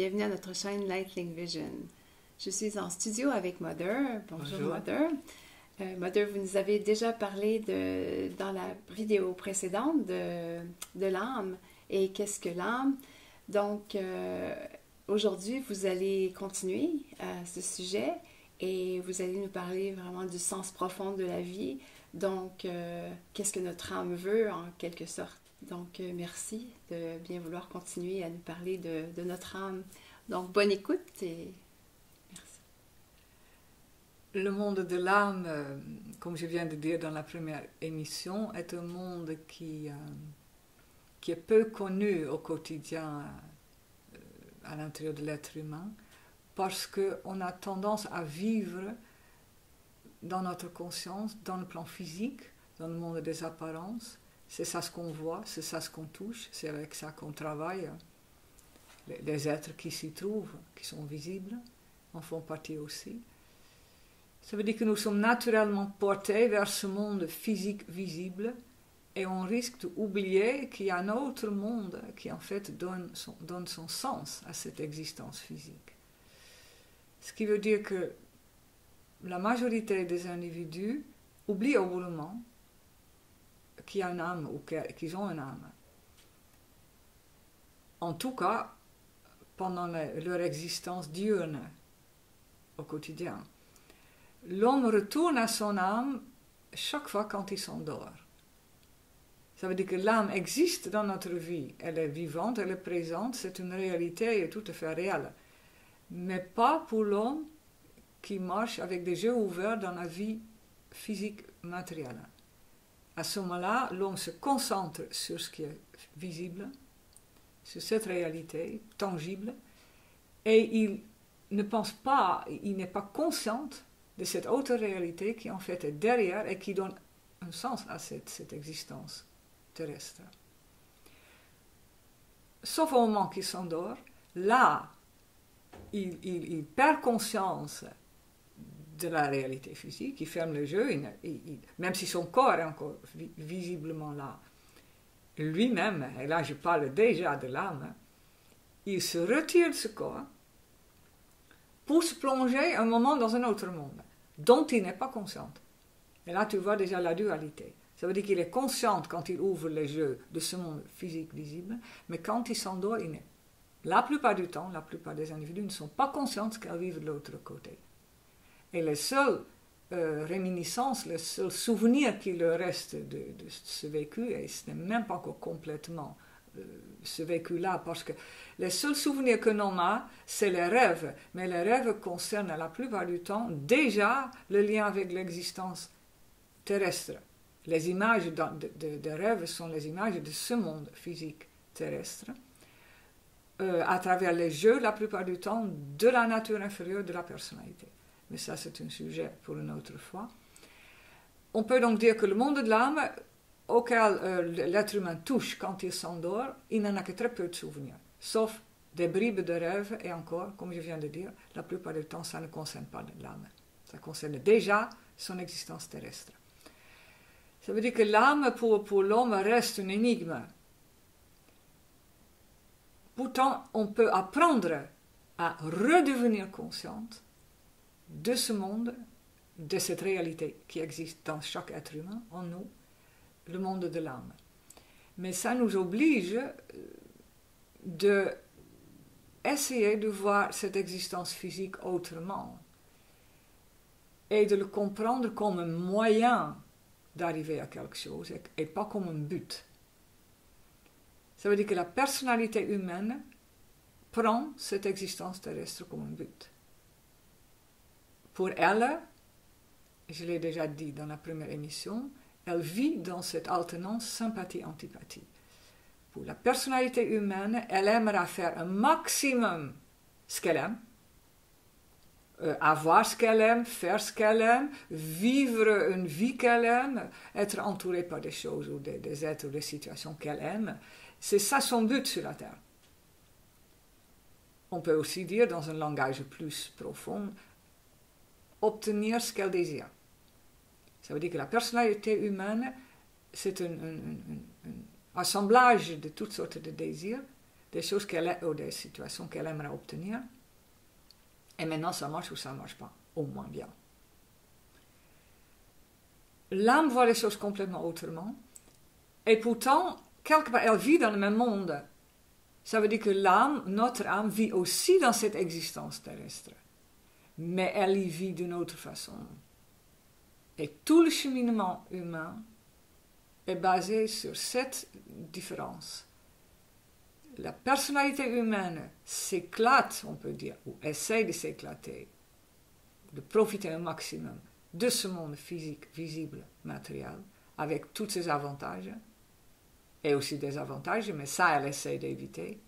bienvenue à notre chaîne Lightling Vision. Je suis en studio avec Mother. Bonjour. Mother. Mother, vous nous avez déjà parlé dans la vidéo précédente de l'âme et qu'est-ce que l'âme. Donc, aujourd'hui, vous allez continuer à ce sujet et vous allez nous parler vraiment du sens profond de la vie. Donc, qu'est-ce que notre âme veut en quelque sorte. Donc, merci de bien vouloir continuer à nous parler de notre âme. Donc, bonne écoute et merci. Le monde de l'âme, comme je viens de dire dans la première émission, est un monde qui est peu connu au quotidien à l'intérieur de l'être humain, parce qu'on a tendance à vivre dans notre conscience, dans le plan physique, dans le monde des apparences. C'est ça ce qu'on voit, c'est ça ce qu'on touche, c'est avec ça qu'on travaille. Les êtres qui s'y trouvent, qui sont visibles, en font partie aussi. Ça veut dire que nous sommes naturellement portés vers ce monde physique visible et on risque d'oublier qu'il y a un autre monde qui en fait donne son sens à cette existence physique. Ce qui veut dire que la majorité des individus oublient au bout d'un moment qu'il y a une âme ou qu'ils ont une âme. En tout cas, pendant leur existence diurne au quotidien. L'homme retourne à son âme chaque fois quand il s'endort. Ça veut dire que l'âme existe dans notre vie. Elle est vivante, elle est présente, c'est une réalité tout à fait réelle. Mais pas pour l'homme qui marche avec des yeux ouverts dans la vie physique matérielle. À ce moment-là, l'homme se concentre sur ce qui est visible, sur cette réalité tangible, et il ne pense pas, il n'est pas conscient de cette autre réalité qui en fait est derrière et qui donne un sens à cette existence terrestre. Sauf au moment qu'il s'endort, là, il perd conscience de la réalité physique, il ferme les yeux, même si son corps est encore visiblement là, lui-même, et là je parle déjà de l'âme, il se retire de ce corps pour se plonger un moment dans un autre monde, dont il n'est pas conscient. Et là tu vois déjà la dualité. Ça veut dire qu'il est conscient quand il ouvre les yeux de ce monde physique visible, mais quand il s'endort, il n'est. La plupart du temps, la plupart des individus ne sont pas conscients qu'elles vivent de l'autre côté. Et les seules réminiscences, les seuls souvenirs qui leur restent de ce vécu, et ce n'est même pas encore complètement ce vécu-là, parce que les seuls souvenirs que l'on a, c'est les rêves. Mais les rêves concernent la plupart du temps déjà le lien avec l'existence terrestre. Les images des rêves sont les images de ce monde physique terrestre, à travers les yeux, la plupart du temps, de la nature inférieure de la personnalité. Mais ça, c'est un sujet pour une autre fois. On peut donc dire que le monde de l'âme, auquel l'être humain touche quand il s'endort, il n'en a que très peu de souvenirs, sauf des bribes de rêves, et encore, comme je viens de dire, la plupart du temps, ça ne concerne pas l'âme. Ça concerne déjà son existence terrestre. Ça veut dire que l'âme, pour l'homme, reste une énigme. Pourtant, on peut apprendre à redevenir consciente de ce monde, de cette réalité qui existe dans chaque être humain, en nous, le monde de l'âme. Mais ça nous oblige d'essayer de voir cette existence physique autrement et de le comprendre comme un moyen d'arriver à quelque chose et pas comme un but. Ça veut dire que la personnalité humaine prend cette existence terrestre comme un but. Pour elle, je l'ai déjà dit dans la première émission, elle vit dans cette alternance sympathie-antipathie. Pour la personnalité humaine, elle aimera faire un maximum ce qu'elle aime, avoir ce qu'elle aime, faire ce qu'elle aime, vivre une vie qu'elle aime, être entourée par des choses ou des êtres ou des situations qu'elle aime. C'est ça son but sur la Terre. On peut aussi dire, dans un langage plus profond, obtenir ce qu'elle désire. Ça veut dire que la personnalité humaine, c'est un assemblage de toutes sortes de désirs des choses ou des situations qu'elle aimerait obtenir. Et maintenant, ça marche ou ça ne marche pas, au moins bien. L'âme voit les choses complètement autrement. Et pourtant, quelque part, elle vit dans le même monde. Ça veut dire que l'âme, notre âme, vit aussi dans cette existence terrestre. Mais elle y vit d'une autre façon. Et tout le cheminement humain est basé sur cette différence. La personnalité humaine s'éclate, on peut dire, ou essaie de s'éclater, de profiter au maximum de ce monde physique, visible, matériel, avec tous ses avantages, et aussi des avantages, mais ça, elle essaie d'éviter.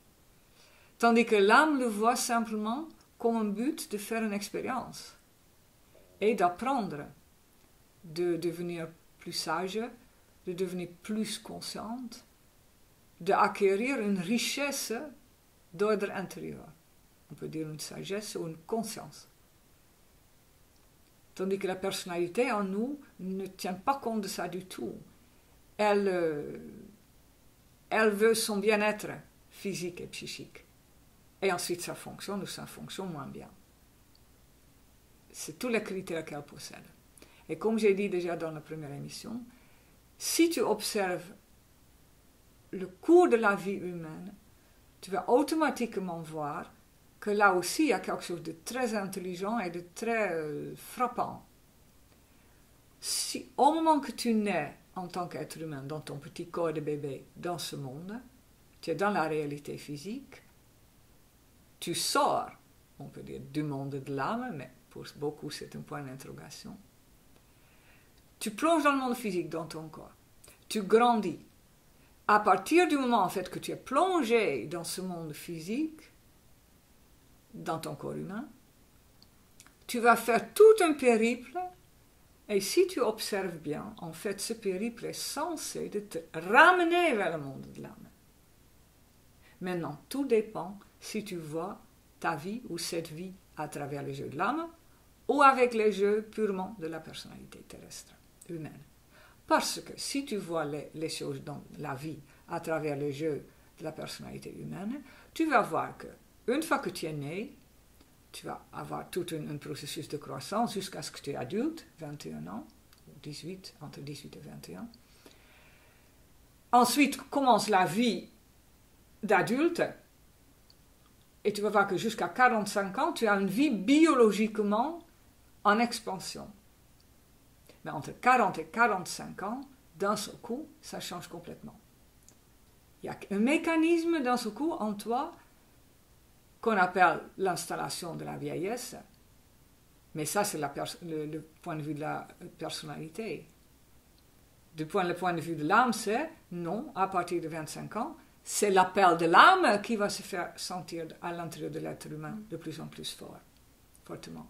Tandis que l'âme le voit simplement comme un but de faire une expérience et d'apprendre, de devenir plus sage, de devenir plus consciente, d'acquérir une richesse d'ordre intérieur. On peut dire une sagesse ou une conscience. Tandis que la personnalité en nous ne tient pas compte de ça du tout. Elle veut son bien-être physique et psychique. Et ensuite, ça fonctionne ou ça fonctionne moins bien. C'est tous les critères qu'elle possède. Et comme j'ai dit déjà dans la première émission, si tu observes le cours de la vie humaine, tu vas automatiquement voir que là aussi, il y a quelque chose de très intelligent et de très frappant. Si au moment que tu nais en tant qu'être humain, dans ton petit corps de bébé, dans ce monde, tu es dans la réalité physique, tu sors, on peut dire, du monde de l'âme, mais pour beaucoup c'est un point d'interrogation. Tu plonges dans le monde physique, dans ton corps. Tu grandis. À partir du moment en fait que tu es plongé dans ce monde physique, dans ton corps humain, tu vas faire tout un périple. Et si tu observes bien, en fait, ce périple est censé te ramener vers le monde de l'âme. Maintenant, tout dépend si tu vois ta vie ou cette vie à travers les jeux de l'âme ou avec les jeux purement de la personnalité terrestre, humaine. Parce que si tu vois les choses dans la vie à travers les jeux de la personnalité humaine, tu vas voir que une fois que tu es né, tu vas avoir tout un processus de croissance jusqu'à ce que tu es adulte, 21 ans, 18, entre 18 et 21. Ensuite commence la vie d'adulte, et tu vas voir que jusqu'à 45 ans, tu as une vie biologiquement en expansion. Mais entre 40 et 45 ans, d'un seul coup, ça change complètement. Il y a un mécanisme d'un seul coup en toi qu'on appelle l'installation de la vieillesse. Mais ça, c'est le point de vue de la personnalité. Le point de vue de l'âme, c'est non, à partir de 25 ans, c'est l'appel de l'âme qui va se faire sentir à l'intérieur de l'être humain de plus en plus fortement.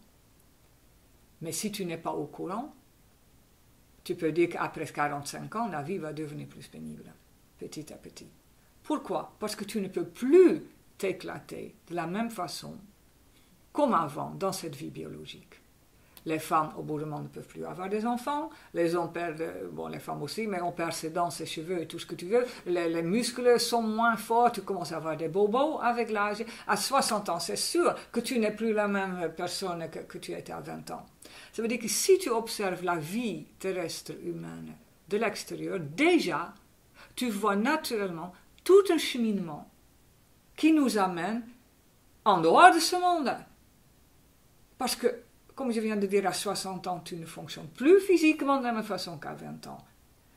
Mais si tu n'es pas au courant, tu peux dire qu'après 45 ans, la vie va devenir plus pénible, petit à petit. Pourquoi? Parce que tu ne peux plus t'éclater de la même façon comme avant dans cette vie biologique. Les femmes, au bout du monde, ne peuvent plus avoir des enfants. Les hommes perdent, bon, les femmes aussi, mais on perd ses dents, ses cheveux et tout ce que tu veux. Les muscles sont moins forts, tu commences à avoir des bobos avec l'âge. À 60 ans, c'est sûr que tu n'es plus la même personne que tu étais à 20 ans. Ça veut dire que si tu observes la vie terrestre humaine de l'extérieur, déjà, tu vois naturellement tout un cheminement qui nous amène en dehors de ce monde. Parce que, comme je viens de dire, à 60 ans, tu ne fonctionnes plus physiquement de la même façon qu'à 20 ans.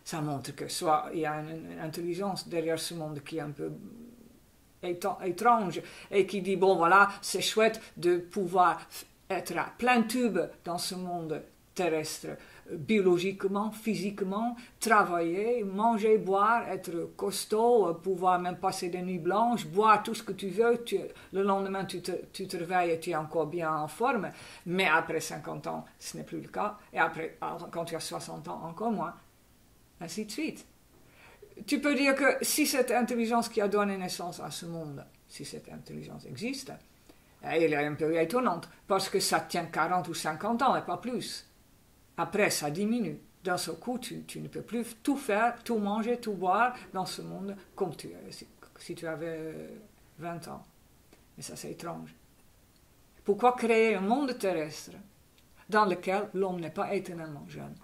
Ça montre que soit il y a une intelligence derrière ce monde qui est un peu étrange et qui dit, bon voilà, c'est chouette de pouvoir être à plein tube dans ce monde terrestre, biologiquement, physiquement, travailler, manger, boire, être costaud, pouvoir même passer des nuits blanches, boire tout ce que tu veux, le lendemain tu te réveilles et tu es encore bien en forme, mais après 50 ans, ce n'est plus le cas, et après, quand tu as 60 ans, encore moins, ainsi de suite. Tu peux dire que si cette intelligence qui a donné naissance à ce monde, si cette intelligence existe, elle est un peu étonnante, parce que ça tient 40 ou 50 ans et pas plus. Après, ça diminue. D'un seul coup, tu ne peux plus tout faire, tout manger, tout boire dans ce monde comme si tu avais 20 ans. Mais ça, c'est étrange. Pourquoi créer un monde terrestre dans lequel l'homme n'est pas éternellement jeune?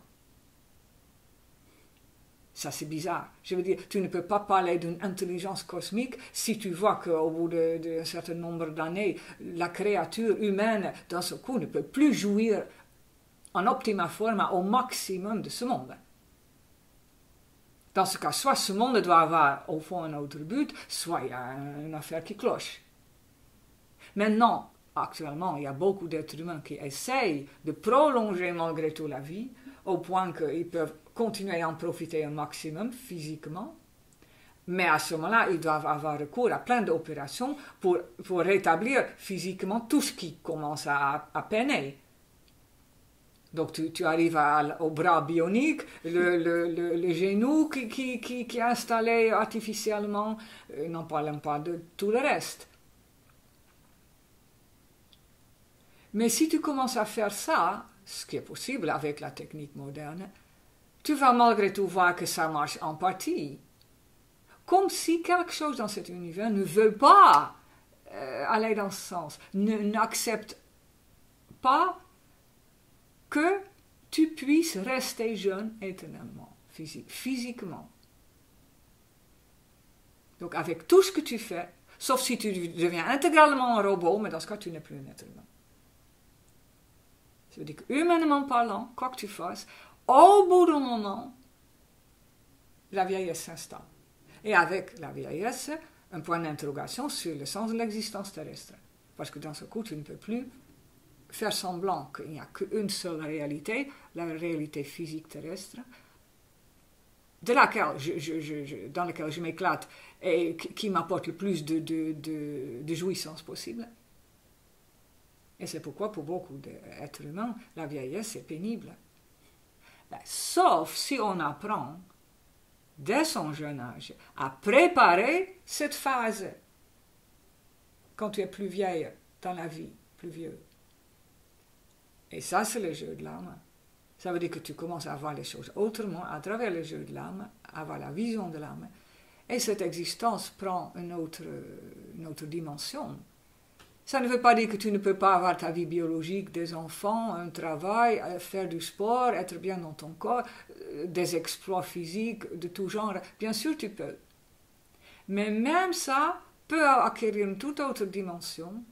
Ça, c'est bizarre. Je veux dire, tu ne peux pas parler d'une intelligence cosmique si tu vois qu'au bout d'un certain nombre d'années, la créature humaine, d'un seul coup, ne peut plus jouir en optima forma au maximum de ce monde. Dans ce cas, soit ce monde doit avoir au fond un autre but, soit il y a une affaire qui cloche. Maintenant, actuellement, il y a beaucoup d'êtres humains qui essayent de prolonger malgré tout la vie, au point qu'ils peuvent continuer à en profiter un maximum physiquement. Mais à ce moment-là, ils doivent avoir recours à plein d'opérations pour rétablir physiquement tout ce qui commence à peiner. Donc tu arrives au bras bionique, le genou qui est installé artificiellement, n'en parlons pas de tout le reste. Mais si tu commences à faire ça, ce qui est possible avec la technique moderne, tu vas malgré tout voir que ça marche en partie. Comme si quelque chose dans cet univers ne veut pas aller dans ce sens, n'accepte pas que tu puisses rester jeune éternellement, physiquement. Donc avec tout ce que tu fais, sauf si tu deviens intégralement un robot, mais dans ce cas tu n'es plus un être humain. Ça veut dire que humainement parlant, quoi que tu fasses, au bout d'un moment, la vieillesse s'installe. Et avec la vieillesse, un point d'interrogation sur le sens de l'existence terrestre. Parce que dans ce coup, tu ne peux plus faire semblant qu'il n'y a qu'une seule réalité, la réalité physique terrestre, de laquelle dans laquelle je m'éclate et qui m'apporte le plus de jouissance possible. Et c'est pourquoi pour beaucoup d'êtres humains, la vieillesse est pénible. Sauf si on apprend, dès son jeune âge, à préparer cette phase. Quand tu es plus vieille dans la vie, plus vieux. Et ça, c'est le jeu de l'âme. Ça veut dire que tu commences à voir les choses autrement, à travers le jeu de l'âme, à avoir la vision de l'âme. Et cette existence prend une autre dimension. Ça ne veut pas dire que tu ne peux pas avoir ta vie biologique, des enfants, un travail, faire du sport, être bien dans ton corps, des exploits physiques de tout genre. Bien sûr, tu peux. Mais même ça peut acquérir une toute autre dimension,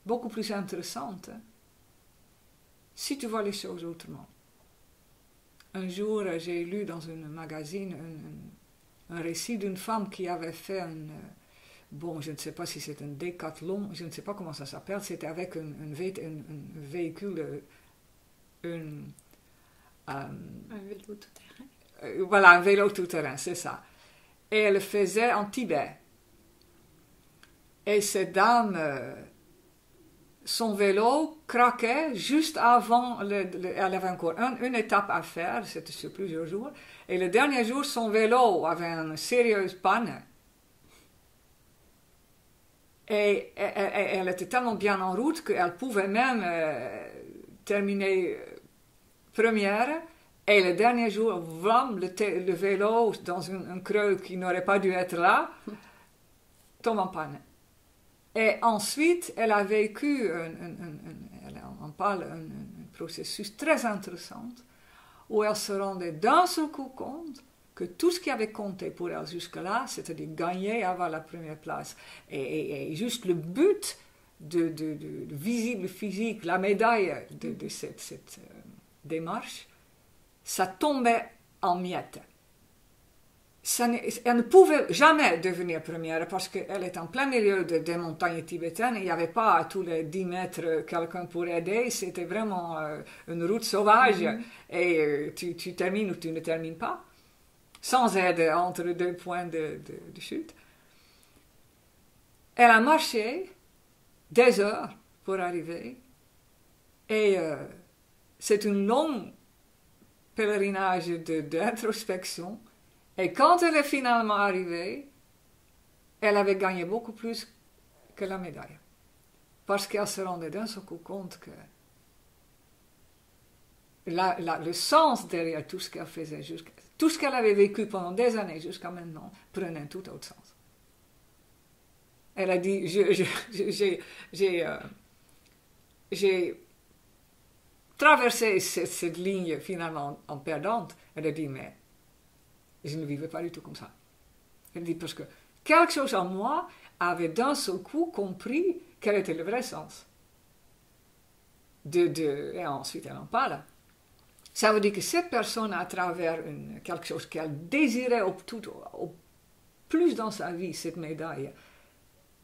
beaucoup plus intéressante, si tu vois les choses autrement. Un jour, j'ai lu dans un magazine un récit d'une femme qui avait fait bon, je ne sais pas si c'est un décathlon, je ne sais pas comment ça s'appelle, c'était avec un véhicule, un vélo tout-terrain. Voilà, un vélo tout-terrain, c'est ça. Et elle le faisait en Tibet. Et cette dame, son vélo craquait juste avant, elle avait encore une étape à faire, c'était sur plusieurs jours, et le dernier jour, son vélo avait une sérieuse panne. Et elle était tellement bien en route qu'elle pouvait même terminer première. Et le dernier jour, vlam, le vélo dans un creux qui n'aurait pas dû être là, tombe en panne. Et ensuite, elle a vécu, elle en parle, un processus très intéressant où elle se rendait d'un seul coup compte que tout ce qui avait compté pour elle jusque-là, c'est-à-dire gagner, avoir la première place, et juste le but de visible physique, la médaille de cette démarche, ça tombait en miettes. Elle ne pouvait jamais devenir première parce qu'elle est en plein milieu des montagnes tibétaines, il n'y avait pas à tous les 10 mètres quelqu'un pour aider, c'était vraiment une route sauvage, et tu termines ou tu ne termines pas. Sans aide entre deux points de chute. Elle a marché des heures pour arriver. Et c'est un long pèlerinage d'introspection. Et quand elle est finalement arrivée, elle avait gagné beaucoup plus que la médaille. Parce qu'elle se rendait d'un seul coup compte que le sens derrière tout ce qu'elle faisait, tout ce qu'elle avait vécu pendant des années jusqu'à maintenant, prenait un tout autre sens. Elle a dit, j'ai traversé cette ligne finalement en perdante. Elle a dit, mais je ne vivais pas du tout comme ça. Elle dit, parce que quelque chose en moi avait d'un seul coup compris quel était le vrai sens. Et ensuite, elle en parle. Ça veut dire que cette personne, à travers quelque chose qu'elle désirait au plus dans sa vie, cette médaille,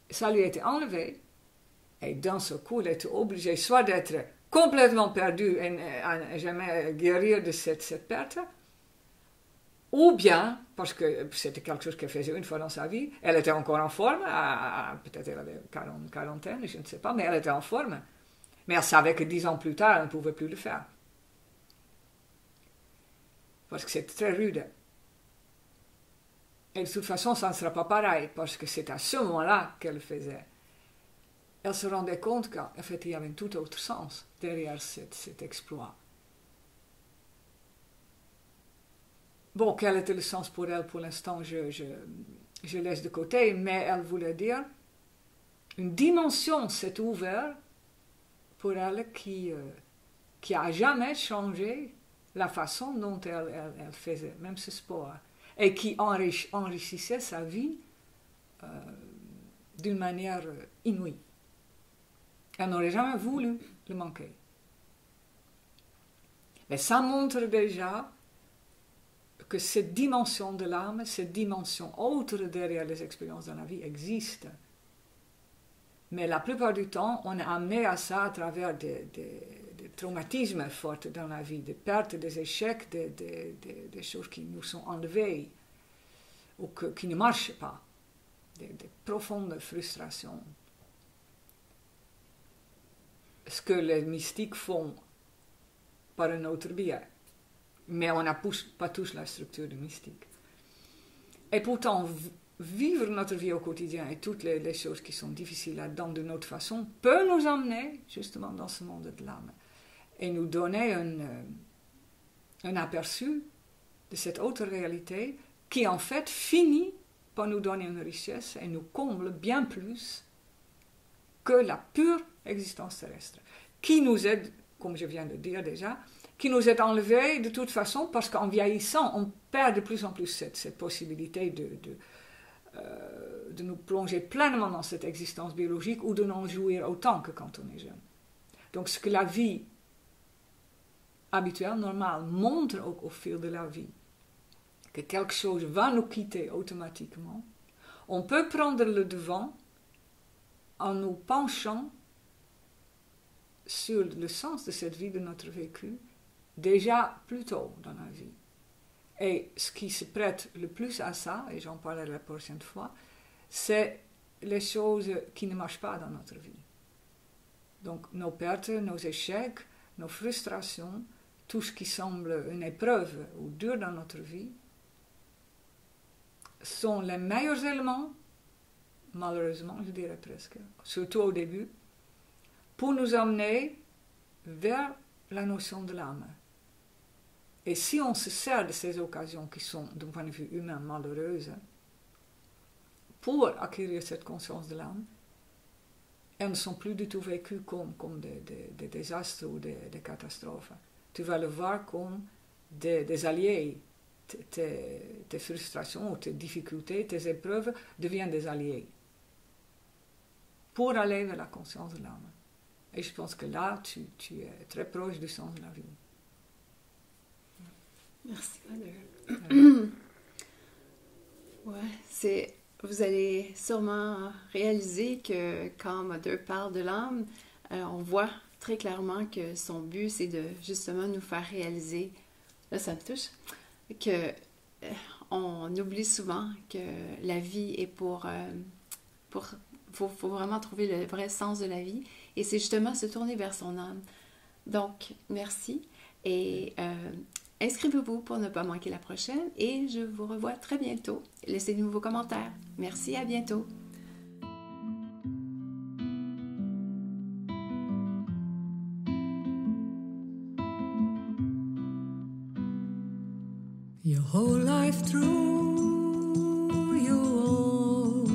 ça lui a été enlevé. Et d'un seul coup, elle était obligée soit d'être complètement perdue et à jamais guérir de cette perte, ou bien, parce que c'était quelque chose qu'elle faisait une fois dans sa vie, elle était encore en forme, peut-être elle avait quarantaine, je ne sais pas, mais elle était en forme. Mais elle savait que 10 ans plus tard, elle ne pouvait plus le faire. Parce que c'était très rude. Et de toute façon, ça ne sera pas pareil, parce que c'est à ce moment-là qu'elle le faisait. Elle se rendait compte qu'en fait, il y avait un tout autre sens derrière cet exploit. Bon, quel était le sens pour elle pour l'instant, je laisse de côté, mais elle voulait dire, une dimension s'est ouverte pour elle qui a jamais changé la façon dont elle faisait, même ce sport, et qui enrichissait sa vie d'une manière inouïe. Elle n'aurait jamais voulu le manquer. Mais ça montre déjà que cette dimension de l'âme, cette dimension autre derrière les expériences dans la vie existe. Mais la plupart du temps, on est amené à ça à travers des traumatismes forts dans la vie, des pertes, des échecs, des choses qui nous sont enlevées ou qui ne marchent pas, des profondes frustrations. Ce que les mystiques font par un autre biais. Mais on n'a pas tous la structure du mystique. Et pourtant, vivre notre vie au quotidien et toutes les choses qui sont difficiles là-dedans de notre façon peut nous emmener justement dans ce monde de l'âme et nous donner un aperçu de cette autre réalité qui en fait finit par nous donner une richesse et nous comble bien plus que la pure existence terrestre, qui nous aide, comme je viens de dire déjà, qui nous est enlevée de toute façon parce qu'en vieillissant, on perd de plus en plus cette possibilité de nous plonger pleinement dans cette existence biologique ou de n'en jouir autant que quand on est jeune. Donc ce que la vie habituelle, normale, montre au fil de la vie, que quelque chose va nous quitter automatiquement, on peut prendre le devant en nous penchant sur le sens de cette vie, de notre vécu, déjà plus tôt dans la vie. Et ce qui se prête le plus à ça, et j'en parlerai la prochaine fois, c'est les choses qui ne marchent pas dans notre vie. Donc nos pertes, nos échecs, nos frustrations, tout ce qui semble une épreuve ou dur dans notre vie, sont les meilleurs éléments, malheureusement je dirais presque, surtout au début, pour nous emmener vers la notion de l'âme. Et si on se sert de ces occasions qui sont, d'un point de vue humain, malheureuses, pour acquérir cette conscience de l'âme, elles ne sont plus du tout vécues comme des désastres ou des catastrophes. Tu vas le voir comme des alliés. Tes frustrations ou tes difficultés, tes épreuves deviennent des alliés pour aller vers la conscience de l'âme. Et je pense que là, tu es très proche du sens de la vie. Merci, Mother. Ouais, vous allez sûrement réaliser que quand Mother parle de l'âme, on voit très clairement que son but, c'est de justement nous faire réaliser, là ça me touche, que on oublie souvent que la vie est faut vraiment trouver le vrai sens de la vie, et c'est justement se tourner vers son âme. Donc, merci, et inscrivez-vous pour ne pas manquer la prochaine, et je vous revois très bientôt. Laissez-nous vos commentaires. Merci, à bientôt. Your whole life through, you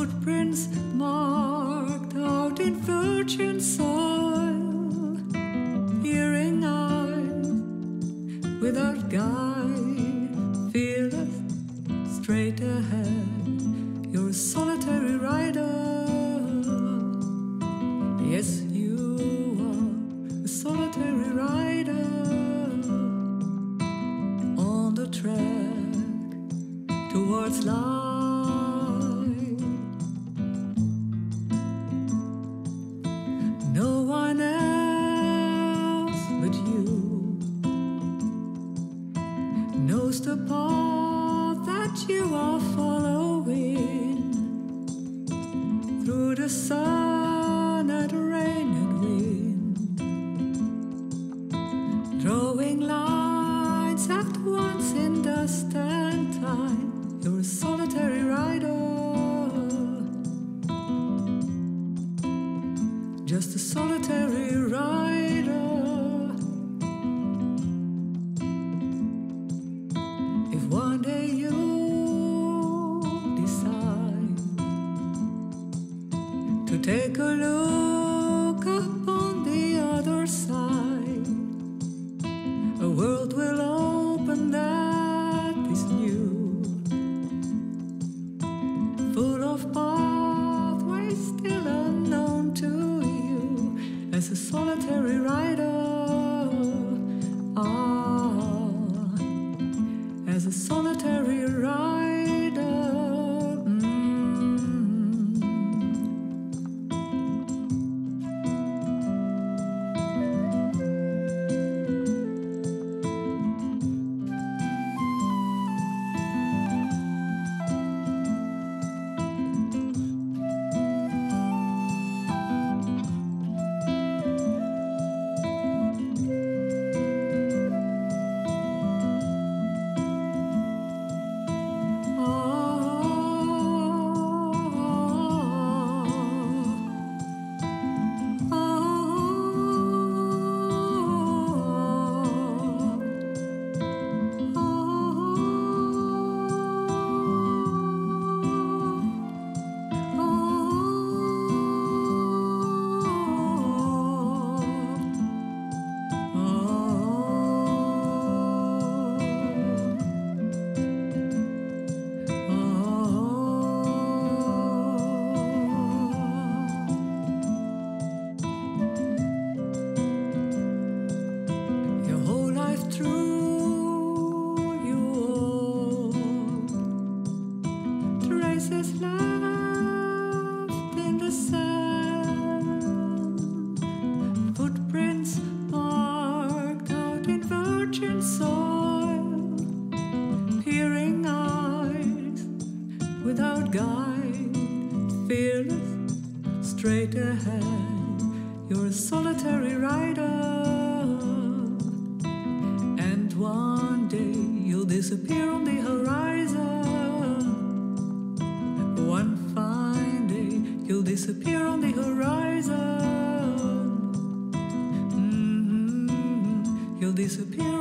footprints marked out in virgin soil, peering eyes without guide, fearless, straight ahead, you're a solitary rider. Yes, you are a solitary rider on the track towards light. No one else but you knows the path that you are following through the sun and rain and wind, drawing lines at once in dust and time. You're a solitary rider, just a solitary rider. If one day you decide to take a look upon the other side, a world will open that is new, full of pathways still unknown to you. As a solitary rider, as a solitary rider. Without guide, fearless, straight ahead, you're a solitary rider. And one day you'll disappear on the horizon. One fine day you'll disappear on the horizon. You'll disappear